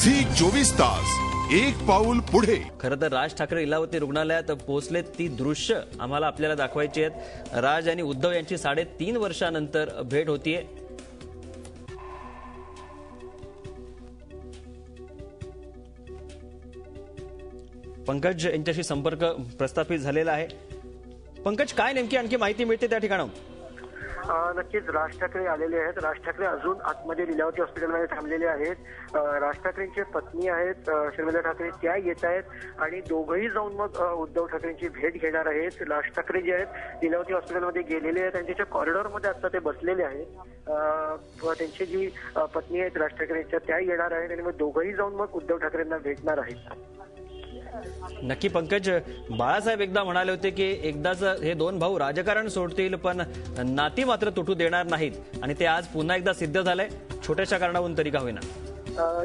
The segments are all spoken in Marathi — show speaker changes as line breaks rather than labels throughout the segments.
झी 24 तास एक पाऊल पुढे।
खरं तर राज ठाकरे लीलावती रुग्णालयात पोहोचले ती दृश्य आम्हाला आपल्याला दाखवायची आहेत। राज आणि उद्धव यांची 3.5 वर्षानंतर भेट होतीये। पंकज यांच्याशी संपर्क प्रस्थापित झालेला आहे। पंकज, काय नेमकी आणखी माहिती मिळते त्या ठिकाणाहून?
नक्कीच राज ठाकरे आलेले आहेत। राज ठाकरे अजून आतमध्ये लीलावती हॉस्पिटलमध्ये थांबलेले आहेत। राज ठाकरेंची पत्नी आहेत शर्मिला ठाकरे, त्या येत आहेत आणि दोघंही जाऊन मग उद्धव ठाकरेंची भेट घेणार आहेत। राज ठाकरे जे आहेत लीलावती हॉस्पिटलमध्ये गेलेले आहेत, त्यांच्या कॉरिडॉरमध्ये आता ते बसलेले आहेत। त्यांची जी पत्नी आहेत राज ठाकरेंच्या, त्या येणार आहेत आणि मग दोघंही जाऊन मग उद्धव ठाकरेंना भेटणार आहेत।
नक्की पंकज, बाळासाहेब एकदा म्हणाले होते की एकदाच हे दोन भाऊ राजकारण सोडतील पण नाती मात्र तुटू देणार नाहीत आणि ते आज पुन्हा एकदा सिद्ध झालंय, छोट्याशा कारणावरून तरी का होईना।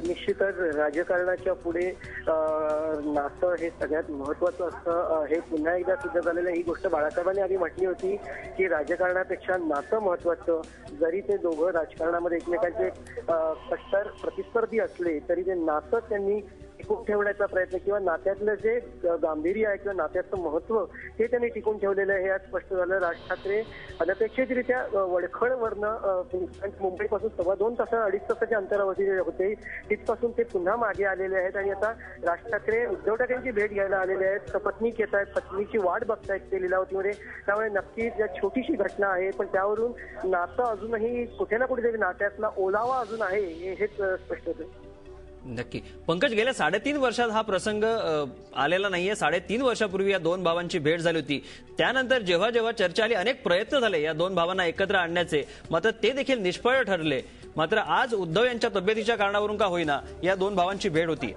निश्चितच राजकारणाच्या पुढे नातं हे सगळ्यात महत्वाचं असतं, हे पुन्हा एकदा सिद्ध झालेलं। ही गोष्ट बाळासाहेबांनी आधी म्हटली होती की राजकारणापेक्षा नातं महत्वाचं। जरी ते दोघं राजकारणामध्ये एकमेकांचे कट्टर प्रतिस्पर्धी असले तरी ते नातं त्यांनी टिकून ठेवण्याचा प्रयत्न किंवा नात्यातलं जे गांभीर्य आहे किंवा नात्याचं महत्व हे त्यांनी टिकून ठेवलेलं आहे, हे आज स्पष्ट झालं। राज ठाकरे अनपेक्षितरित्या वडखळवरनं मुंबईपासून 2.25 तास 2.5 तासाच्या अंतरावरती होते, तिथपासून ते पुन्हा मागे आलेले आहेत आणि आता राज ठाकरे उद्धव ठाकरेंची भेट घ्यायला आलेले आहेत। सपत्नीक येत आहेत, पत्नीची वाट बघतायत ते लीलावतीमध्ये। त्यामुळे नक्कीच या छोटीशी घटना आहे पण त्यावरून नातं अजूनही कुठे ना कुठेतरी नात्यातला ओलावा अजून आहे, हेच स्पष्ट होतं।
नक्की पंकज, गेल्या 3.5 वर्षात हा प्रसंग आलेला नाहीये। 3.5 वर्षापूर्वी या दोन भावांची भेट झाली होती, त्यानंतर जेव्हा जेव्हा चर्चा आली अनेक प्रयत्न झाले या दोन भावांना एकत्र आणण्याचे, मात्र ते देखील निष्फळ ठरले। मात्र आज उद्धव यांच्या तब्येतीच्या कारणावरून का होईना या दोन भावांची भेट होती।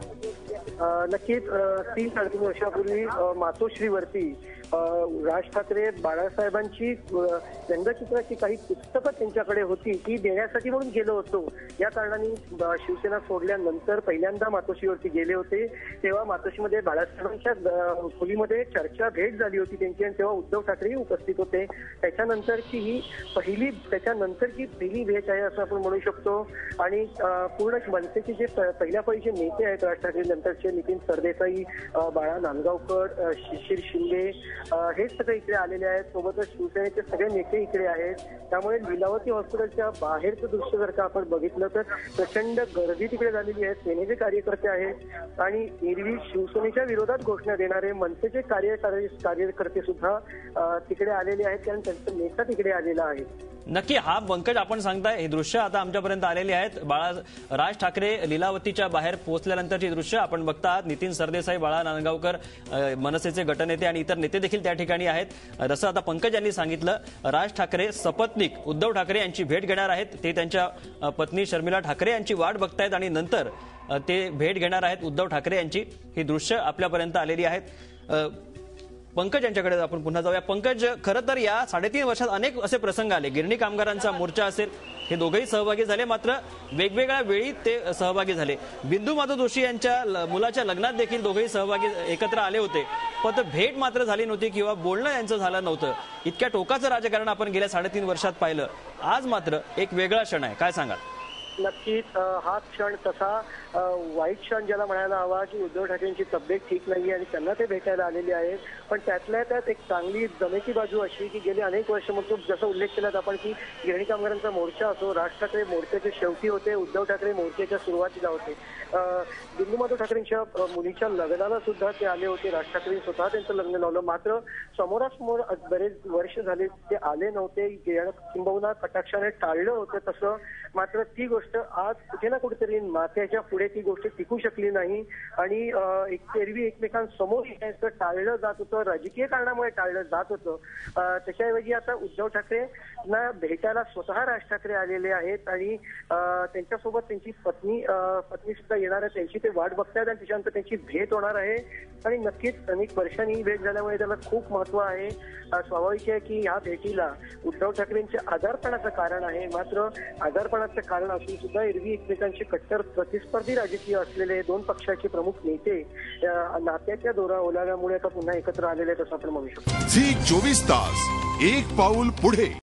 नक्कीच 3-3.5 वर्षापूर्वी मातोश्रीवरती राज ठाकरे बाळासाहेबांची व्यंगचित्राची काही पुस्तकं त्यांच्याकडे होती, ती देण्यासाठी म्हणून गेलो होतो। या कारणाने शिवसेना सोडल्यानंतर पहिल्यांदा मातोश्रीवरती गेले होते। तेव्हा मातोश्रीमध्ये बाळासाहेबांच्या खोलीमध्ये चर्चा भेट झाली होती त्यांची आणि तेव्हा उद्धव ठाकरेही उपस्थित होते। त्याच्यानंतरची ही पहिली भेट आहे असं आपण म्हणू शकतो। आणि पूर्ण मनसेचे जे पहिल्या फळीचे नेते आहेत राज ठाकरे नंतरचे, नितीन सरदेसाई, बाळा नांदगावकर, शिशिर शिंदे, हे सगळे इकडे आलेले आहेत। सोबतच शिवसेनेचे सगळे नेते इकडे आहेत। त्यामुळे लीलावती हॉस्पिटलच्या बाहेरचं दृश्य जर का आपण बघितलं तर प्रचंड गर्दी तिकडे झालेली आहे। सेनेचे कार्यकर्ते आहेत आणि एरवी शिवसेनेच्या विरोधात घोषणा देणारे मनसेचे कार्यकर्ते सुद्धा तिकडे आलेले आहेत, कारण त्यांचा नेता तिकडे आलेला आहे।
नक्की हा पंकज, आपण सांगताय हे दृश्य आता आमच्यापर्यंत आलेली आहेत। राज ठाकरे लीलावतीच्या बाहेर पोहोचल्यानंतरची दृश्य आपण बघता आहात। नितीन सरदेसाई, बाळा नांदगावकर, मनसेचे गटनेते आणि इतर नेते देखील त्या ठिकाणी आहेत। जसं आता पंकज यांनी सांगितलं, राज ठाकरे सपत्नीक उद्धव ठाकरे यांची भेट घेणार आहेत। ते त्यांच्या पत्नी शर्मिला ठाकरे यांची वाट बघतायत आणि नंतर ते भेट घेणार आहेत उद्धव ठाकरे यांची। ही दृश्य आपल्यापर्यंत आलेली आहेत। पंकज यांच्याकडे आपण पुन्हा जाऊया। पंकज, खरं तर या 3.5 वर्षात अनेक असे प्रसंग आले। गिरणी कामगारांचा मोर्चा असेल, हे दोघेही सहभागी झाले, मात्र वेगवेगळ्या वेळी ते सहभागी झाले। बिंदू माधव जोशी यांच्या मुलाच्या लग्नात देखील दोघेही सहभागी एकत्र आले होते, पण भेट मात्र झाली नव्हती किंवा बोलणं यांचं झालं नव्हतं। इतक्या टोकाचं राजकारण आपण गेल्या 3.5 वर्षात पाहिलं, आज मात्र एक वेगळा क्षण आहे, काय सांगाल?
नक्कीच हा क्षण तसा वाईट क्षण ज्याला म्हणायला हवा की उद्धव ठाकरेंची तब्येत ठीक नाहीये आणि त्यांना ते भेटायला आलेले आहेत। पण त्यातल्या त्यात एक चांगली जमेची बाजू अशी की गेली अनेक वर्ष, मग जसं उल्लेख केलात आपण की गिरणी कामगारांचा मोर्चा असो, राज ठाकरे मोर्चाच्या शेवटी होते, उद्धव ठाकरे मोर्चाच्या सुरुवातीला होते। बिंदू माधव ठाकरेंच्या मुलीच्या लग्नाला सुद्धा ते आले होते। राज ठाकरे स्वतः त्यांचं लग्न लावलं, मात्र समोरासमोर बरेच वर्ष झाले ते आले नव्हते, किंबहुना कटाक्षाने टाळलं होतं तसं। मात्र ती गोष्ट आज कुठे ना कुठेतरी नात्याच्या पुढे ती गोष्ट टिकू शकली नाही आणि एरवी एकमेकांसमोर येण्याचं टाळलं जात होतं, राजकीय कारणामुळे टाळलं जात होतं। त्याच्याऐवजी आता उद्धव ठाकरेंना भेटायला स्वतः राज ठाकरे आलेले आहेत आणि त्यांच्यासोबत त्यांची पत्नी सुद्धा येणार आहे, त्यांची ते वाट बघतायत आणि त्याच्यानंतर त्यांची भेट होणार आहे। आणि नक्कीच अनेक वर्षांनी ही भेट झाल्यामुळे त्याला खूप महत्व आहे। स्वाभाविक आहे की ह्या भेटीला उद्धव ठाकरेंच्या आजारपणाचं कारण आहे, मात्र आजारपणाचं कारण असून सुद्धा एरवी एकमेकांचे कट्टर प्रतिस्पर्धी राजकीय असलेले दोन पक्षाचे प्रमुख नेते नात्याच्या दोरा ओलाव्यामुळे आता पुन्हा एकत्र आलेले आहेत असं आपण म्हणू शकतो।
झी 24 तास एक पाऊल पुढे।